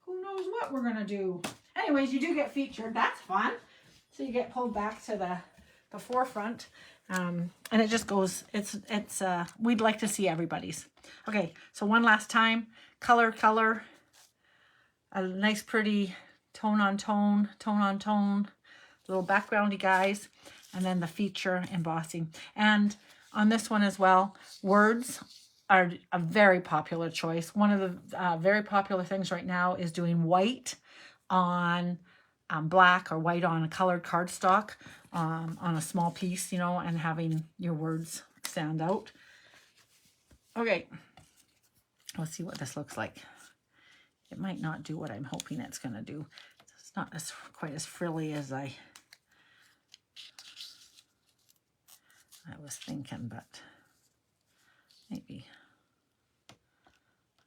Who knows what we're going to do. Anyways, you do get featured. That's fun. So you get pulled back to the forefront. And it just goes, we'd like to see everybody's. Okay, so one last time. Color. A nice pretty tone on tone. Little backgroundy guys. And then the feature embossing. And on this one as well, words are a very popular choice. One of the very popular things right now is doing white on black or white on a colored cardstock on a small piece, you know, and having your words stand out. Okay, let's see what this looks like. It might not do what I'm hoping it's going to do. It's not quite as frilly as I was thinking, but maybe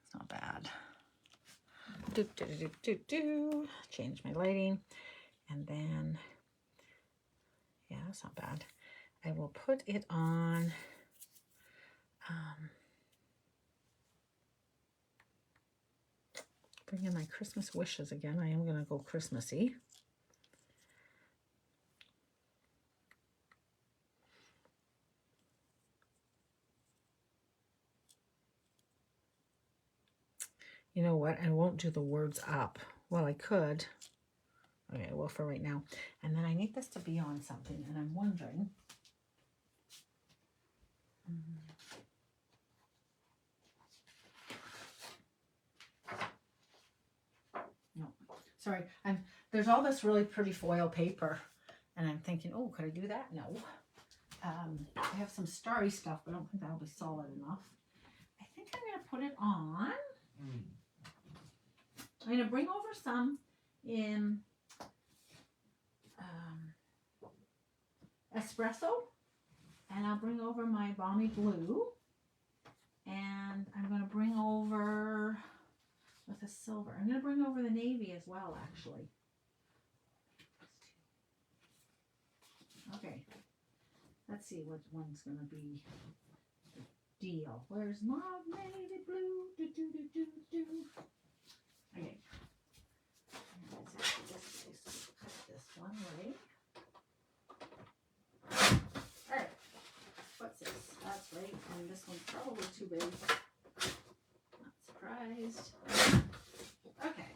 it's not bad. Change my lighting, and then yeah, that's not bad. I will put it on bring in my Christmas wishes again. I am gonna go Christmassy. You know what? I won't do the words up. Well, I could. Okay, well, for right now. And then I need this to be on something, and I'm wondering. No, sorry. There's all this really pretty foil paper, and I'm thinking, oh, could I do that? No. I have some starry stuff, but I don't think that'll be solid enough. I think I'm going to put it on. I'm going to bring over some in espresso, and I'll bring over my balmy blue, and I'm going to bring over with a silver. I'm going to bring over the navy as well, actually. Okay, let's see which one's going to be the deal. Where's mauve, navy, blue? Okay. Cut this one right. Alright. What's this? That's right. And this one's probably too big. Not surprised. Okay.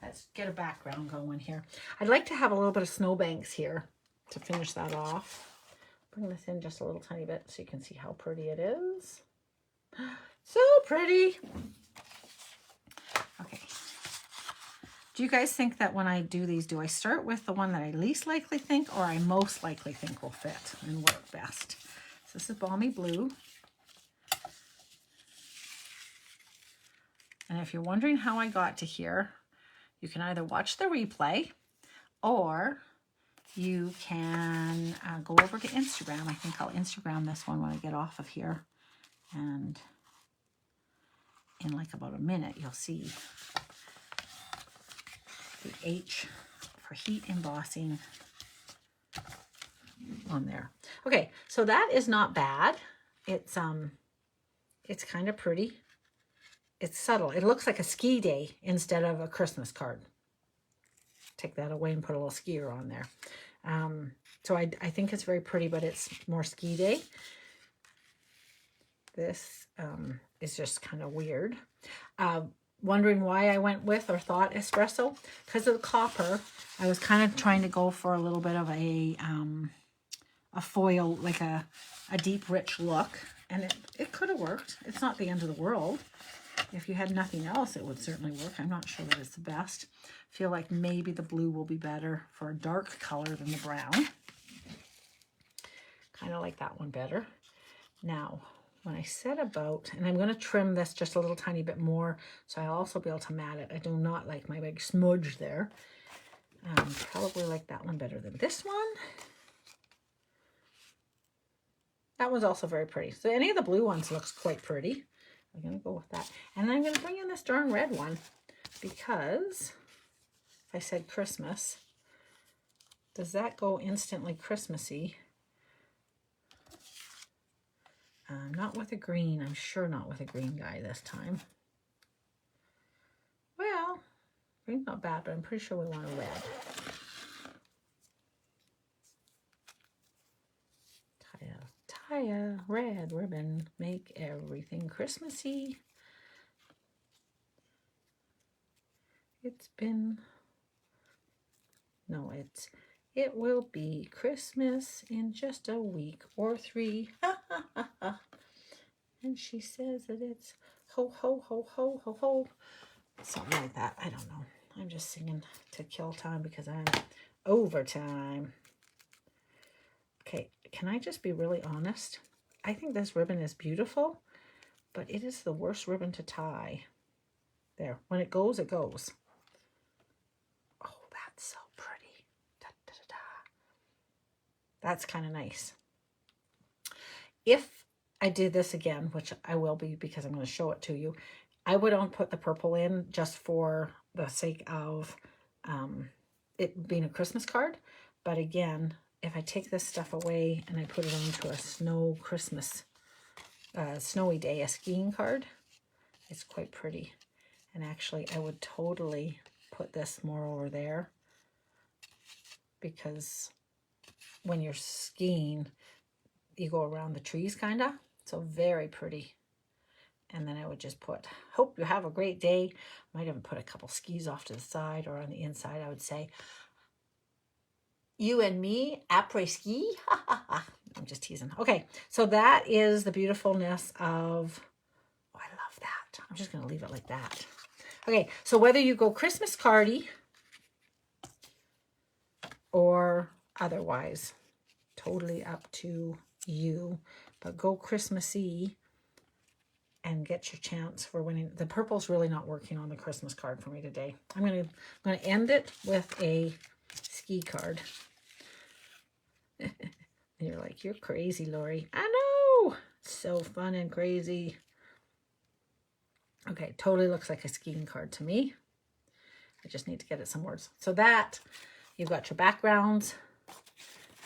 Let's get a background going here. I'd like to have a little bit of snowbanks here to finish that off. Bring this in just a little tiny bit so you can see how pretty it is. So pretty. Okay. Do you guys think that when I do these, do I start with the one that I least likely think or I most likely think will fit and work best? So this is Balmy Blue. And if you're wondering how I got to here, you can either watch the replay or you can go over to Instagram. I think I'll Instagram this one when I get off of here. And in like about a minute, you'll see the H for heat embossing on there. Okay, so that is not bad. It's kind of pretty. It's subtle. It looks like a ski day instead of a Christmas card. Take that away and put a little skier on there. So I think it's very pretty, but it's more ski day. This is just kind of weird. Wondering why I went with or thought espresso? Because of the copper, I was kind of trying to go for a little bit of a foil, like a deep, rich look. And it could have worked. It's not the end of the world. If you had nothing else, it would certainly work. I'm not sure that it's the best. I feel like maybe the blue will be better for a dark color than the brown. Kind of like that one better. Now, when I set about, and I'm going to trim this just a little tiny bit more, so I'll also be able to mat it. I do not like my big smudge there. Probably like that one better than this one. That one's also very pretty. So any of the blue ones looks quite pretty. I'm going to go with that. And I'm going to bring in this darn red one because if I said Christmas, does that go instantly Christmassy? Not with a green. I'm sure not with a green guy this time. Well, green's not bad, but I'm pretty sure we want a red. Tie a red ribbon, make everything Christmassy. It will be Christmas in just a week or 3. And she says that it's ho, ho, ho, ho, ho, ho. Something like that. I don't know. I'm just singing to kill time because I'm overtime. Okay, can I just be really honest? I think this ribbon is beautiful, but it is the worst ribbon to tie. There, when it goes, it goes. Oh, that's so pretty. Da, da, da, da. That's kind of nice. If I did this again, which I will be because I'm going to show it to you, I wouldn't put the purple in just for the sake of it being a Christmas card. But again, if I take this stuff away and I put it onto a snowy day, a skiing card, it's quite pretty. And actually, I would totally put this more over there because when you're skiing, you go around the trees, kind of. So very pretty. And then I would just put, hope you have a great day. Might even put a couple skis off to the side or on the inside. I would say, you and me, après ski. I'm just teasing. Okay, so that is the beautifulness of, oh, I love that. I'm just going to leave it like that. Okay, so whether you go Christmas cardy or otherwise, totally up to you. But go Christmassy and get your chance for winning. The purple's really not working on the Christmas card for me today. I'm gonna end it with a ski card. And you're like, you're crazy, Lori. I know. So fun and crazy. Okay, totally looks like a skiing card to me. I just need to get it some words. So that, you've got your backgrounds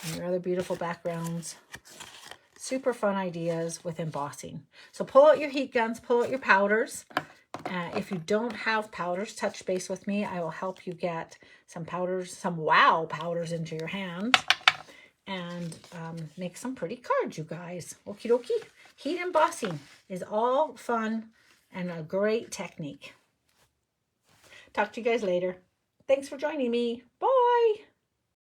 and your other beautiful backgrounds. Super fun ideas with embossing. So pull out your heat guns, pull out your powders. If you don't have powders, touch base with me. I will help you get some powders, some wow powders into your hands and make some pretty cards, you guys. Okie dokie. Heat embossing is all fun and a great technique. Talk to you guys later. Thanks for joining me. Bye.